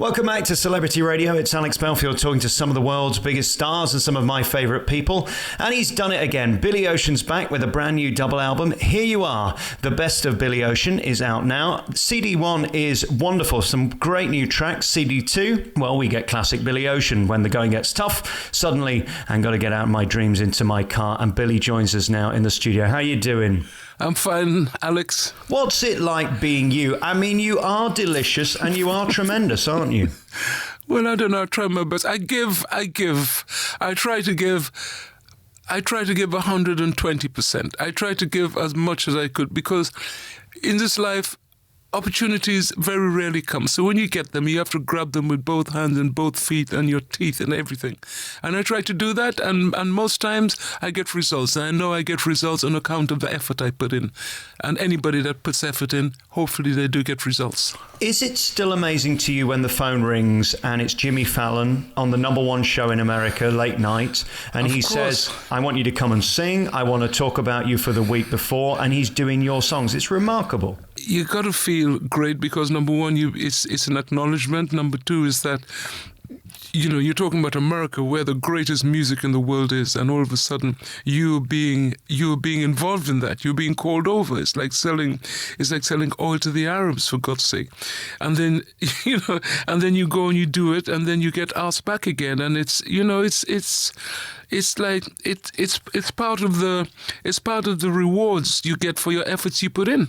Welcome back to Celebrity Radio. It's Alex Belfield talking to some of the world's biggest stars and some of my favourite people. And he's done it again. Billy Ocean's back with a brand new double album. Here You Are. The Best of Billy Ocean is out now. CD1 is wonderful. Some great new tracks. CD2, well, we get classic Billy Ocean. When the going gets tough, suddenly I'm got to get out of my dreams into my car. And Billy joins us now in the studio. How you doing? I'm fine, Alex. What's it like being you? I mean, you are delicious and you are tremendous, aren't you? Well, I don't know. I try my best. I try to give 120%. I try to give as much as I could because in this life, opportunities very rarely come. So when you get them, you have to grab them with both hands and both feet and your teeth and everything. And I try to do that, and most times I get results. And I know I get results on account of the effort I put in. And anybody that puts effort in, hopefully they do get results. Is it still amazing to you when the phone rings and it's Jimmy Fallon on the #1 show in America, late night, and he says, I want you to come and sing, I want to talk about you for the week before, and he's doing your songs? It's remarkable. You got to feel great because #1, it's an acknowledgement. #2 is that, you know, you're talking about America, where the greatest music in the world is, and all of a sudden you're being involved in that. You're being called over. It's like selling oil to the Arabs, for God's sake. And then and then you go and you do it, and then you get asked back again, and it's part of the rewards you get for your efforts you put in.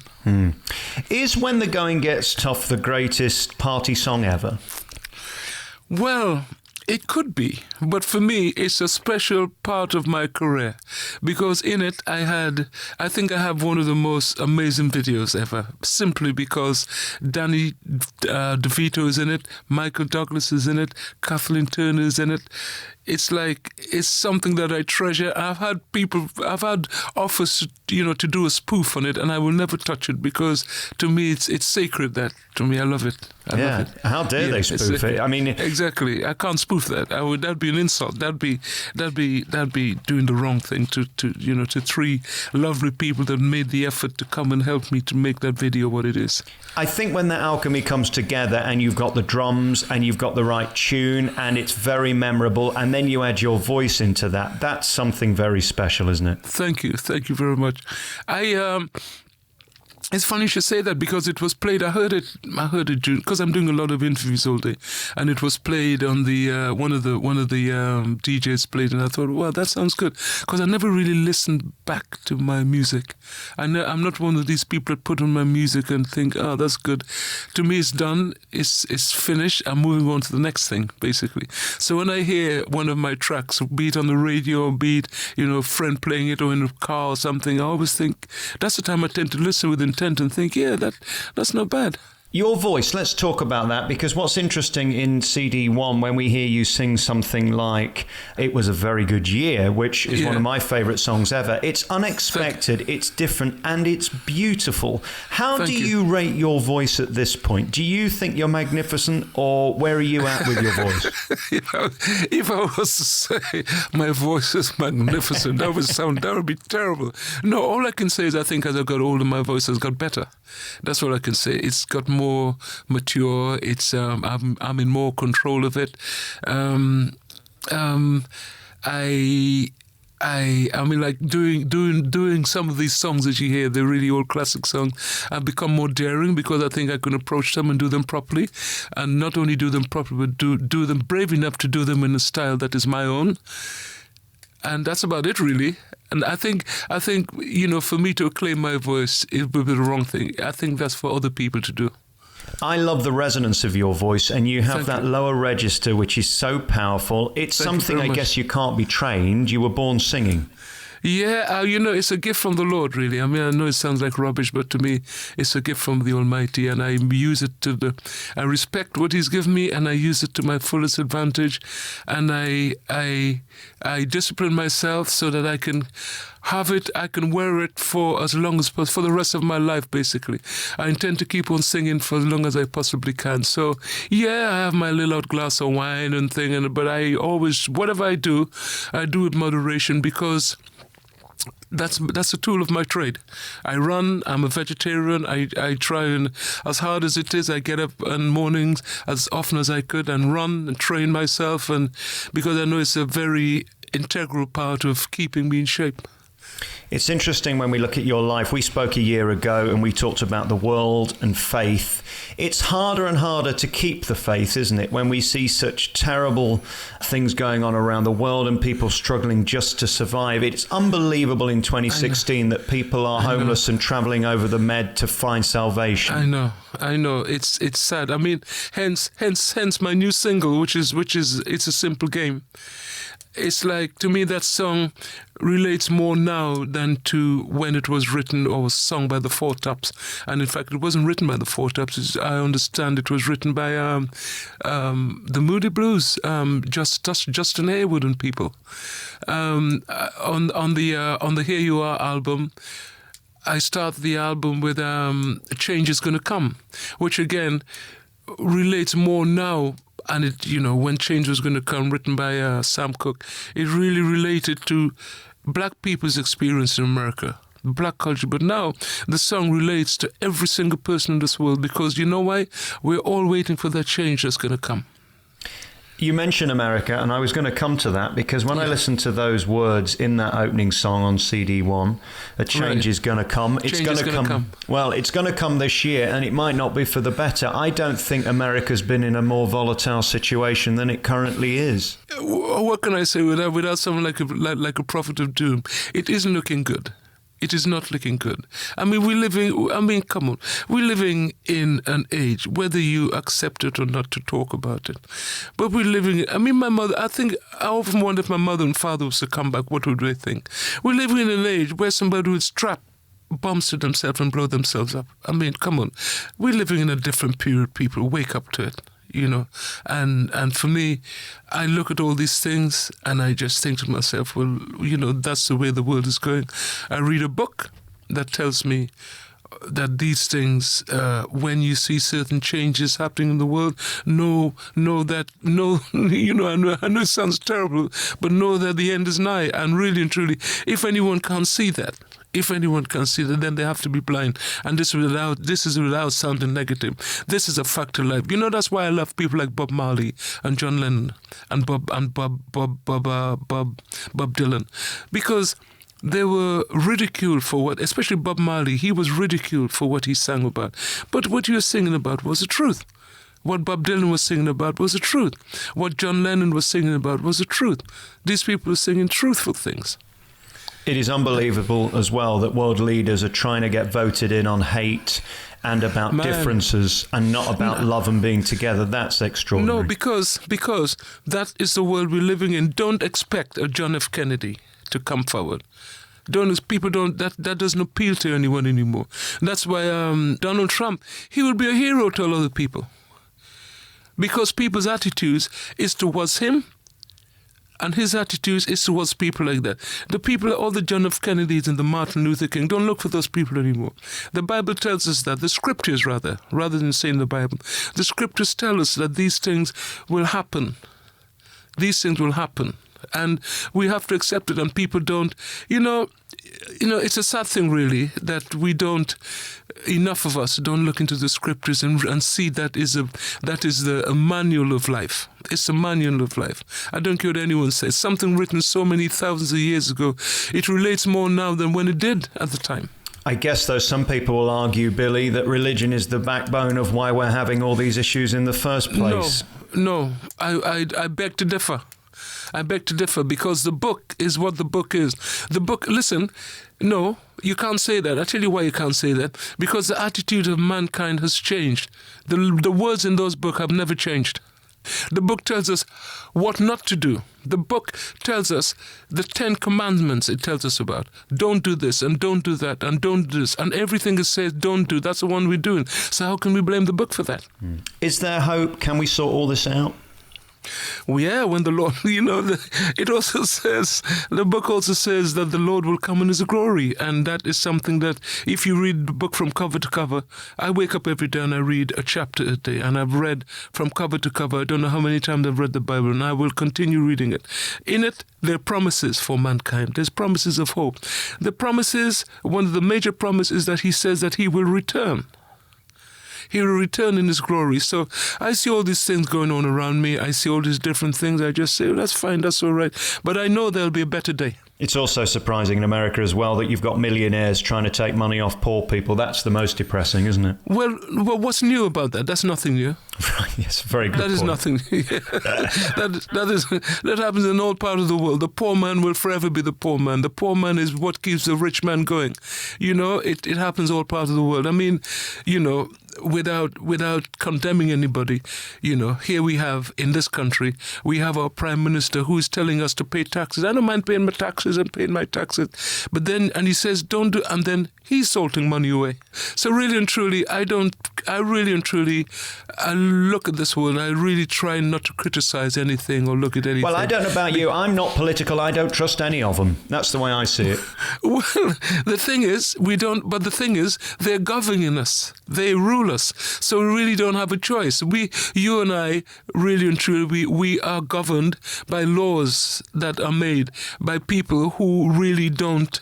Is When the Going Gets Tough the greatest party song ever? Well, it could be, but for me, it's a special part of my career because in it, I think I have one of the most amazing videos ever, simply because Danny DeVito is in it, Michael Douglas is in it, Kathleen Turner is in it. It's something that I treasure. I've had offers, to do a spoof on it, and I will never touch it because to me it's sacred. That to me, I love it. I love it. How dare they spoof it? I mean, exactly. I can't spoof that. That'd be an insult. That'd be doing the wrong thing to 3 lovely people that made the effort to come and help me to make that video what it is. I think when the alchemy comes together and you've got the drums and you've got the right tune and it's very memorable, and then you add your voice into that, that's something very special, isn't it? Thank you very much. It's funny you should say that because it was played. I heard it because I'm doing a lot of interviews all day, and it was played on the one of the DJs played, and I thought, well, that sounds good because I never really listened back to my music. I'm not one of these people that put on my music and think, oh, that's good. To me, it's done. It's finished. I'm moving on to the next thing, basically. So when I hear one of my tracks, be it on the radio, or be it a friend playing it or in a car or something, I always think that's the time I tend to listen with intent and think, yeah, that's not bad. Your voice, let's talk about that, because what's interesting in CD1, when we hear you sing something like It Was a Very Good Year, which is one of my favourite songs ever, it's unexpected, it's different, and it's beautiful. How do you rate your voice at this point? Do you think you're magnificent, or where are you at with your voice? If I was to say my voice is magnificent, that would be terrible. No, all I can say is I think as I got older, my voice has got better. That's all I can say. It's got more mature. It's I'm in more control of it. I mean, like doing some of these songs that you hear, the really old classic songs, I've become more daring because I think I can approach them and do them properly, and not only do them properly, but do them brave enough to do them in a style that is my own. And that's about it, really. And I think, for me to acclaim my voice, it would be the wrong thing. I think that's for other people to do. I love the resonance of your voice, and you have that lower register, which is so powerful. It's something I guess you can't be trained. You were born singing. Yeah, it's a gift from the Lord, really. I mean, I know it sounds like rubbish, but to me, it's a gift from the Almighty, and I use it I respect what He's given me, and I use it to my fullest advantage, and I discipline myself so that I can have it, I can wear it for as long as possible, for the rest of my life, basically. I intend to keep on singing for as long as I possibly can. So, yeah, I have my little glass of wine and thing, but I always, whatever I do with moderation, because that's a tool of my trade. I run. I'm a vegetarian. I try, and as hard as it is, I get up in mornings as often as I could and run and train myself, and because I know it's a very integral part of keeping me in shape. It's interesting when we look at your life. We spoke a year ago and we talked about the world and faith. It's harder and harder to keep the faith, isn't it, when we see such terrible things going on around the world and people struggling just to survive. It's unbelievable in 2016 that people are homeless and travelling over the Med to find salvation. I know. It's sad. I mean, hence my new single, which is It's a Simple Game. It's like, to me, that song relates more now than to when it was written or was sung by the Four Tops. And in fact, it wasn't written by the Four Tops. I understand it was written by the Moody Blues, Justin Hayward and people. On the Here You Are album, I start the album with Change Is Gonna Come, which again relates more now. And it, when Change Was Going to Come, written by Sam Cooke, it really related to black people's experience in America, black culture. But now the song relates to every single person in this world, because you know why? We're all waiting for that change that's going to come. You mentioned America, and I was going to come to that, because when I listened to those words in that opening song on CD1, a change is going to come. It's going to come. Well, it's going to come this year, and it might not be for the better. I don't think America's been in a more volatile situation than it currently is. What can I say without someone like a prophet of doom? It isn't looking good. It is not looking good. I mean, come on. We're living in an age, whether you accept it or not, to talk about it. But we're living, my mother, I often wonder if my mother and father was to come back, what would they think? We're living in an age where somebody would strap bombs to themselves and blow themselves up. I mean, come on. We're living in a different period, people. Wake up to it. And for me, I look at all these things and I just think to myself, well, that's the way the world is going. I read a book that tells me that these things, when you see certain changes happening in the world, I know it sounds terrible, but know that the end is nigh. And really and truly, if anyone can't see that, then they have to be blind. And this is without sounding negative. This is a fact of life. That's why I love people like Bob Marley and John Lennon and Bob Dylan, because they were ridiculed for especially Bob Marley, he was ridiculed for what he sang about. But what he was singing about was the truth. What Bob Dylan was singing about was the truth. What John Lennon was singing about was the truth. These people were singing truthful things. It is unbelievable as well that world leaders are trying to get voted in on hate and about differences and not about love and being together. That's extraordinary. No, because that is the world we're living in. Don't expect a John F. Kennedy to come forward. That doesn't appeal to anyone anymore. That's why Donald Trump, he will be a hero to a lot of people, because people's attitudes is towards him, and his attitudes is towards people like that. The people, all the John F. Kennedys and the Martin Luther King, don't look for those people anymore. The Bible tells us that, the scriptures rather than saying the Bible, the scriptures tell us that these things will happen. These things will happen. And we have to accept it, and people don't, it's a sad thing really that enough of us don't look into the scriptures and see that is a manual of life. It's a manual of life. I don't care what anyone says. Something written so many thousands of years ago, it relates more now than when it did at the time. I guess, though, some people will argue, Billy, that religion is the backbone of why we're having all these issues in the first place. No, I beg to differ. I beg to differ, because the book is what the book is. The book, listen, no, you can't say that. I'll tell you why you can't say that. Because the attitude of mankind has changed. The words in those books have never changed. The book tells us what not to do. The book tells us the 10 commandments it tells us about. Don't do this and don't do that and don't do this. And everything it says don't do, that's the one we're doing. So how can we blame the book for that? Is there hope? Can we sort all this out? Well, yeah, when the Lord, it also says, the book also says that the Lord will come in his glory. And that is something that if you read the book from cover to cover, I wake up every day and I read a chapter a day. And I've read from cover to cover. I don't know how many times I've read the Bible, and I will continue reading it. In it, there are promises for mankind. There's promises of hope. The promises, one of the major promises is that he says that he will return. He will return in his glory. So I see all these things going on around me. I see all these different things. I just say, that's fine, that's all right. But I know there'll be a better day. It's also surprising in America as well that you've got millionaires trying to take money off poor people. That's the most depressing, isn't it? Well, what's new about that? That's nothing new. Right, yes, very good That is point. nothing. That happens in all parts of the world. The poor man will forever be the poor man. The poor man is what keeps the rich man going. It happens all parts of the world. I mean, without condemning anybody, here we have, in this country, we have our Prime Minister who is telling us to pay taxes. I don't mind paying my taxes and paying my taxes. But then, and he says, don't do, and then he's salting money away. So really and truly, I look at this world, I really try not to criticize anything or look at anything. Well, I don't know about you. I'm not political. I don't trust any of them. That's the way I see it. Well, the thing is, they're governing us. They rule us. So we really don't have a choice. You and I, really and truly, we are governed by laws that are made by people who really don't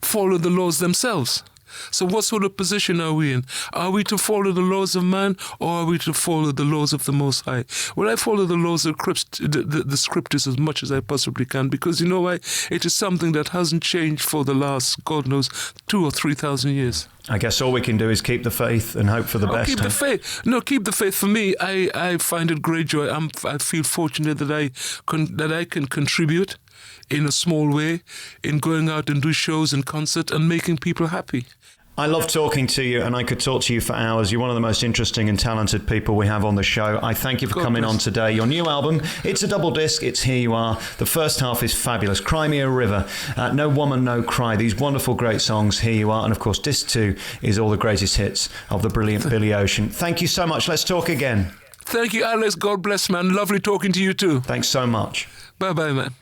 follow the laws themselves. So what sort of position are we in? Are we to follow the laws of man, or are we to follow the laws of the Most High? Well, I follow the laws of the scriptures as much as I possibly can, because you know why? It is something that hasn't changed for the last, God knows, 2,000 or 3,000 years. I guess all we can do is keep the faith and hope for the best. Keep the faith. No, keep the faith. For me, I find it great joy. I feel fortunate that I can contribute in a small way in going out and do shows and concerts and making people happy. I love talking to you, and I could talk to you for hours. You're one of the most interesting and talented people we have on the show. I thank you for coming on today. Your new album, it's a double disc. It's Here You Are. The first half is fabulous. Cry Me a River, No Woman, No Cry. These wonderful, great songs, Here You Are. And of course, disc 2 is all the greatest hits of the brilliant Billy Ocean. Thank you so much. Let's talk again. Thank you, Alex. God bless, man. Lovely talking to you too. Thanks so much. Bye-bye, man.